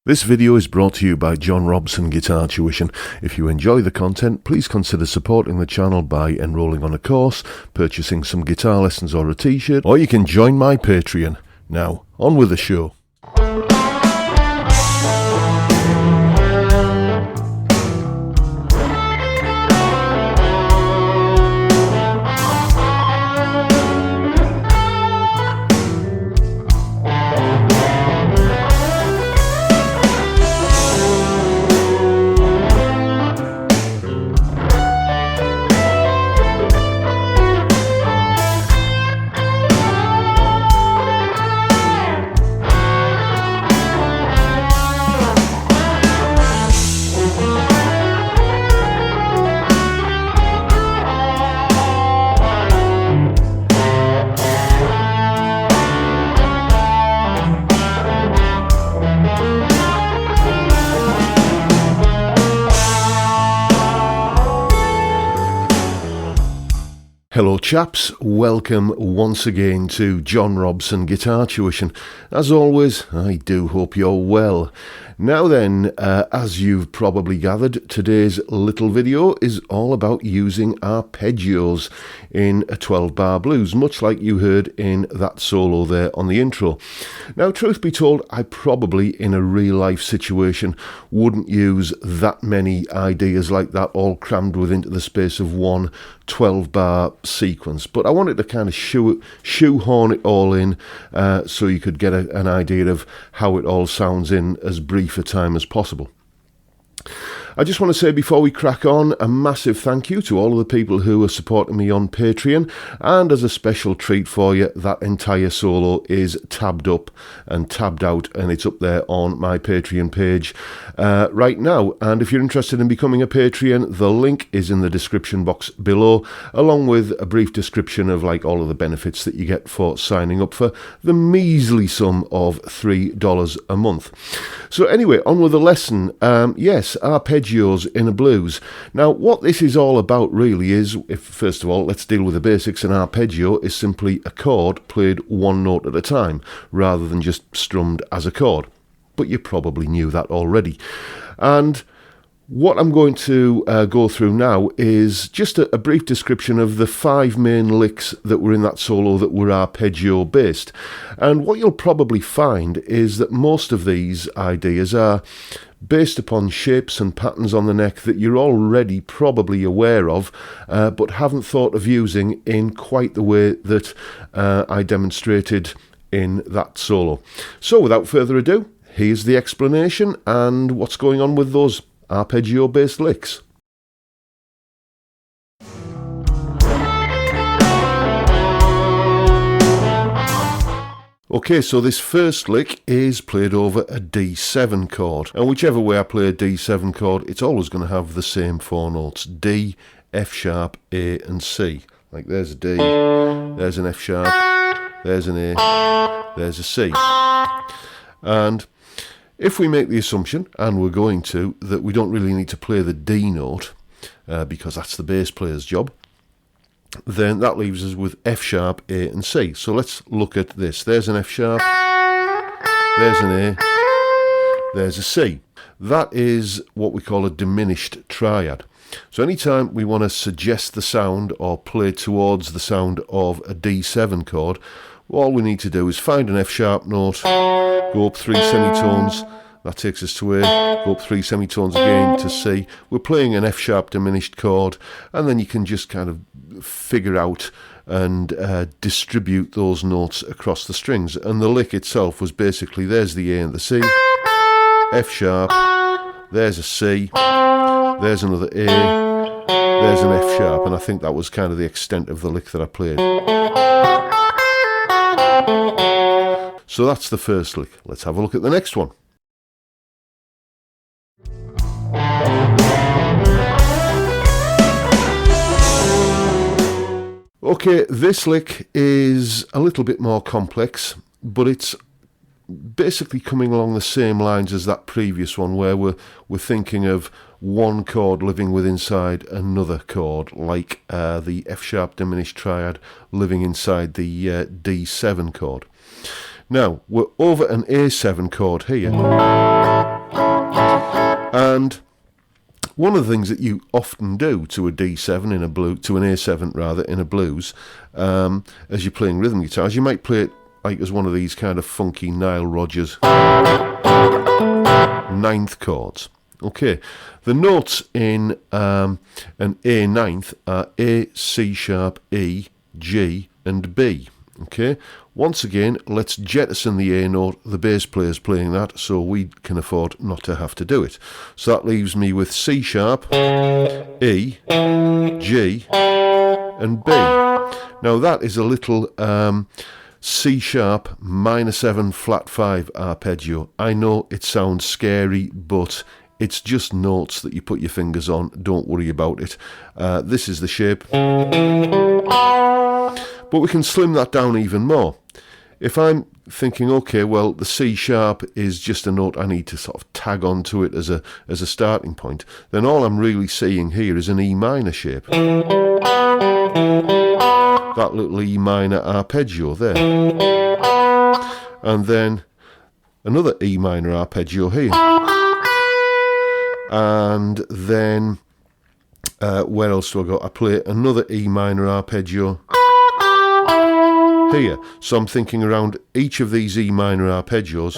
This video is brought to you by John Robson Guitar Tuition. If you enjoy the content, please consider supporting the channel by enrolling on a course, purchasing some guitar lessons or a t-shirt, or you can join my Patreon. Now, on with the show. Hello chaps, welcome once again to John Robson Guitar Tuition. As always, I do hope you're well. Now then, as you've probably gathered, today's little video is all about using arpeggios in a 12-bar blues, much like you heard in that solo there on the intro. Now, truth be told, I probably, in a real-life situation, wouldn't use that many ideas like that all crammed within the space of one 12-bar sequence, but I wanted to kind of shoehorn it all in so you could get an idea of how it all sounds in as brief a time as possible. I just want to say before we crack on, a massive thank you to all of the people who are supporting me on Patreon, and as a special treat for you, that entire solo is tabbed up and tabbed out, and it's up there on my Patreon page right now. And if you're interested in becoming a Patreon, the link is in the description box below, along with a brief description of like all of the benefits that you get for signing up for the measly sum of $3 a month. So anyway, on with the lesson. Yes, arpeggios in a blues. Now, what this is all about really is, first of all, let's deal with the basics. An arpeggio is simply a chord played one note at a time, rather than just strummed as a chord. But you probably knew that already. And what I'm going to go through now is just a brief description of the 5 main licks that were in that solo that were arpeggio based. And what you'll probably find is that most of these ideas are based upon shapes and patterns on the neck that you're already probably aware of, but haven't thought of using in quite the way that I demonstrated in that solo. So without further ado, here's the explanation and what's going on with those arpeggio based licks. Okay, so this first lick is played over a D7 chord, and whichever way I play a D7 chord, it's always going to have the same 4 notes: D, F sharp, A and C. Like there's a D, there's an F sharp, there's an A, there's a C. And if we make the assumption, and we're going to, that we don't really need to play the D note, because that's the bass player's job, then that leaves us with F sharp, A and C. So let's look at this. There's an F sharp, there's an A, there's a C. That is what we call a diminished triad. So anytime we want to suggest the sound or play towards the sound of a D7 chord, all we need to do is find an F sharp note, go up 3 semitones, that takes us to A, go up 3 semitones again to C. We're playing an F sharp diminished chord, and then you can just kind of figure out and distribute those notes across the strings. And the lick itself was basically, there's the A and the C, F sharp, there's a C, there's another A, there's an F sharp, and I think that was kind of the extent of the lick that I played. So that's the first lick. Let's have a look at the next one. Okay, this lick is a little bit more complex, but it's basically coming along the same lines as that previous one, where we're thinking of one chord living within inside another chord, like the F sharp diminished triad living inside the D7 chord. Now, we're over an A7 chord here. And one of the things that you often do to a D7 in a blues, to an A7 rather, in a blues, as you're playing rhythm guitars, you might play it like as one of these kind of funky Nile Rodgers ninth chords. Okay, the notes in an A ninth are A, C sharp, E, G and B. Okay, once again, let's jettison the A note. The bass player's playing that, so we can afford not to have to do it. So that leaves me with C sharp, E, G and B. Now that is a little C sharp minor 7 flat 5 arpeggio. I know it sounds scary, but it's just notes that you put your fingers on. Don't worry about it. This is the shape. But we can slim that down even more. If I'm thinking, okay, well, the C sharp is just a note I need to sort of tag onto it as a starting point, then all I'm really seeing here is an E minor shape. That little E minor arpeggio there. And then another E minor arpeggio here. And then, where else do I go? I play another E minor arpeggio here. So I'm thinking around each of these E minor arpeggios.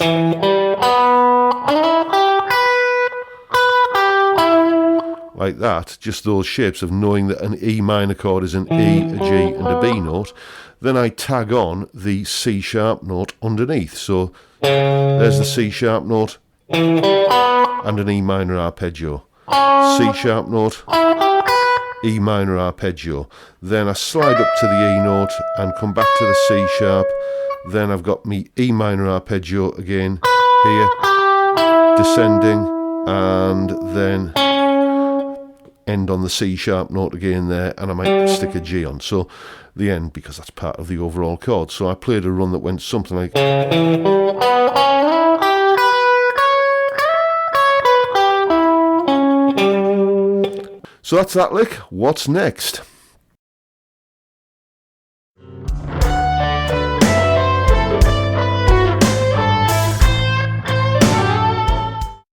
Like that, just those shapes of knowing that an E minor chord is an E, a G and a B note. Then I tag on the C sharp note underneath. So there's the C sharp note and an E minor arpeggio. C sharp note, E minor arpeggio. Then I slide up to the E note and come back to the C sharp. Then I've got me E minor arpeggio again here, descending, and then end on the C sharp note again there, and I might stick a G on. So the end, because that's part of the overall chord. So I played a run that went something like. So that's that lick. What's next?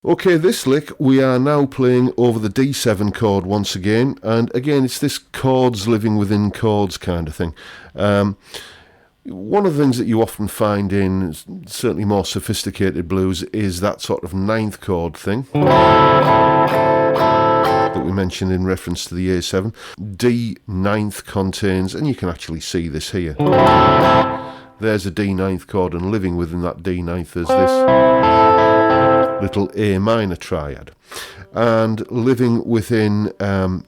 Okay, this lick we are now playing over the D7 chord once again, and again it's this chords living within chords kind of thing. One of the things that you often find in certainly more sophisticated blues is that sort of ninth chord thing that we mentioned in reference to the A7. D ninth contains, and you can actually see this here, there's a D ninth chord, and living within that D ninth is this little A minor triad, and living within a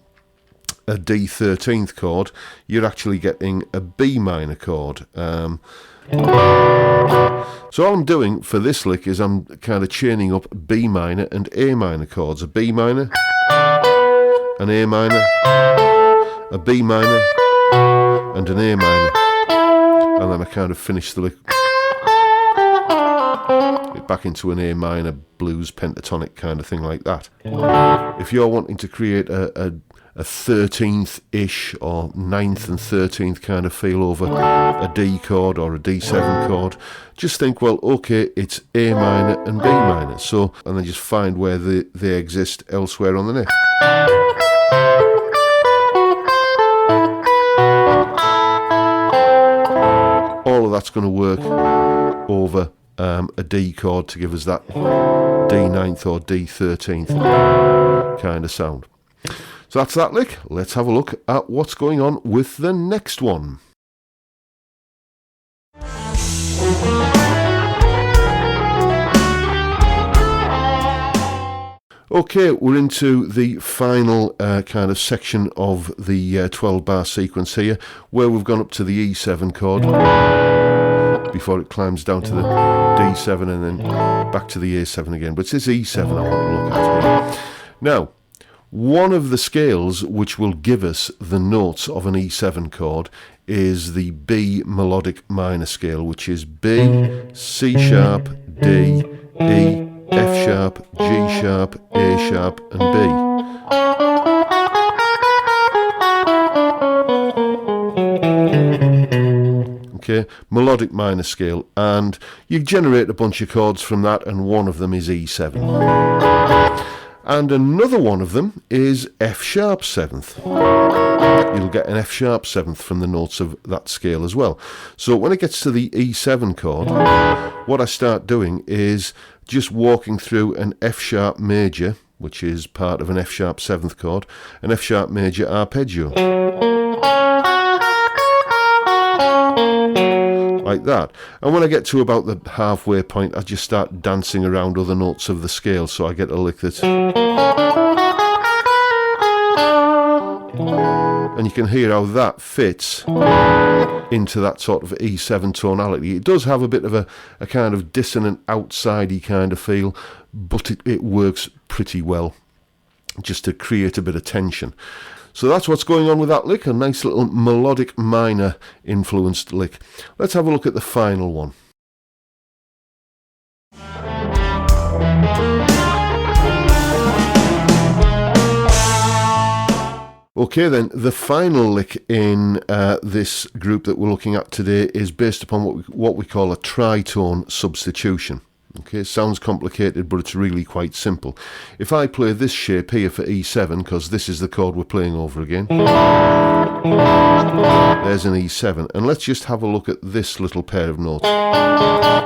D13th chord, you're actually getting a B minor chord. So all I'm doing for this lick is I'm kind of chaining up B minor and A minor chords. A B minor, an A minor, a B minor, and an A minor. And then I kind of finish the lick back into an A minor blues pentatonic kind of thing like that. If you're wanting to create a 13th-ish or 9th and 13th kind of feel over a D chord or a D7 chord, just think, well, okay, it's A minor and B minor, so, and then just find where they exist elsewhere on the neck. All of that's going to work over a D chord to give us that D9th or D13th kind of sound. So that's that lick. Let's have a look at what's going on with the next one. Okay, we're into the final kind of section of the 12-bar sequence here, where we've gone up to the E7 chord before it climbs down to the D7 and then back to the A7 again. But it's this E7 I want to look at here. Now, one of the scales which will give us the notes of an E7 chord is the B melodic minor scale, which is B, C sharp, D, E, F sharp, G sharp, A sharp and B. Okay, melodic minor scale, and you generate a bunch of chords from that, and one of them is E7. And another one of them is F sharp 7th. You'll get an F sharp 7th from the notes of that scale as well. So when it gets to the E7 chord, what I start doing is just walking through an F sharp major, which is part of an F sharp 7th chord, an F sharp major arpeggio. Like that. And when I get to about the halfway point, I just start dancing around other notes of the scale, so I get a lick that's... And you can hear how that fits into that sort of E7 tonality. It does have a bit of a kind of dissonant, outsidey kind of feel, but it works pretty well just to create a bit of tension. So that's what's going on with that lick, a nice little melodic minor influenced lick. Let's have a look at the final one. Okay then, the final lick in this group that we're looking at today is based upon what we call a tritone substitution. Okay, it sounds complicated, but it's really quite simple. If I play this shape here for E7, because this is the chord we're playing over again, there's an E7, and let's just have a look at this little pair of notes.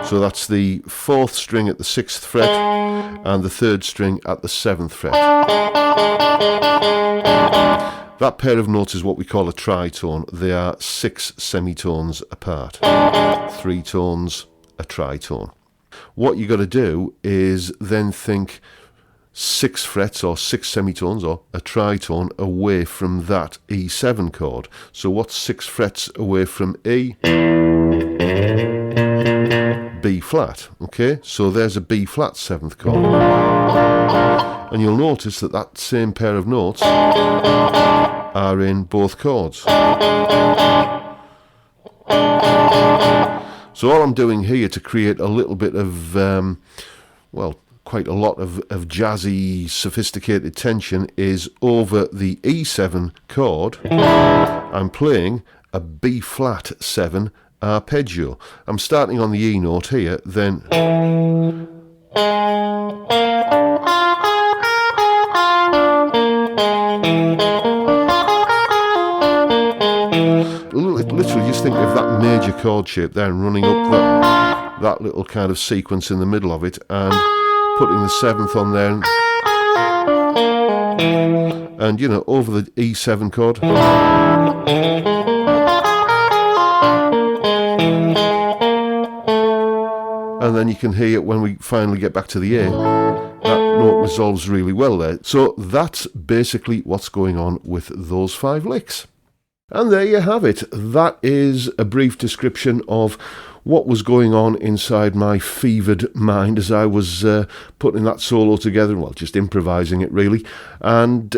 So that's the 4th string at the 6th fret, and the 3rd string at the 7th fret. That pair of notes is what we call a tritone. They are 6 semitones apart. 3 tones, a tritone. What you got to do is then think 6 frets or 6 semitones or a tritone away from that E7 chord. So what's 6 frets away from E? B flat. Okay, so there's a B flat 7th chord. And you'll notice that that same pair of notes are in both chords. So all I'm doing here to create a little bit of, well, quite a lot of jazzy, sophisticated tension is over the E7 chord, I'm playing a B flat 7 arpeggio. I'm starting on the E note here, then... Literally just think of that major chord shape there and running up that little kind of sequence in the middle of it and putting the 7th on there and you know, over the E7 chord. And then you can hear when we finally get back to the A, that note resolves really well there. So that's basically what's going on with those 5 licks. And there you have it. That is a brief description of what was going on inside my fevered mind as I was putting that solo together, well, just improvising it really, and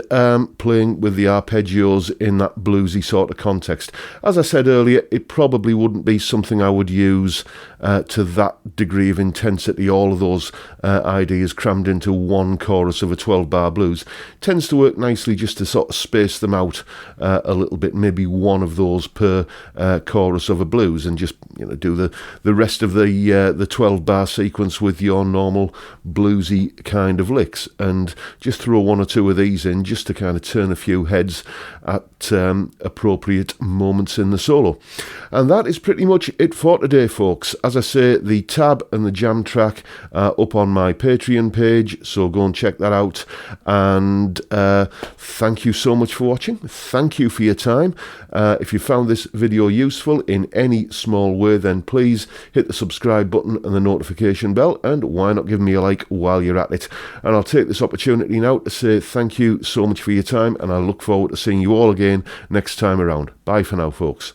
playing with the arpeggios in that bluesy sort of context. As I said earlier, it probably wouldn't be something I would use to that degree of intensity, all of those ideas crammed into one chorus of a 12-bar blues. It tends to work nicely just to sort of space them out a little bit, maybe one of those per chorus of a blues, and just, you know, do the rest of the 12-bar sequence with your normal bluesy kind of licks, and just throw one or two of these in just to kind of turn a few heads at appropriate moments in the solo. And that is pretty much it for today, folks. As I say, the tab and the jam track are up on my Patreon page, so go and check that out. And thank you so much for watching. Thank you for your time. If you found this video useful in any small way, then please hit the subscribe button and the notification bell, and why not give me a like while you're at it. And I'll take this opportunity now to say thank you so much for your time, and I look forward to seeing you all again next time around. Bye for now, folks.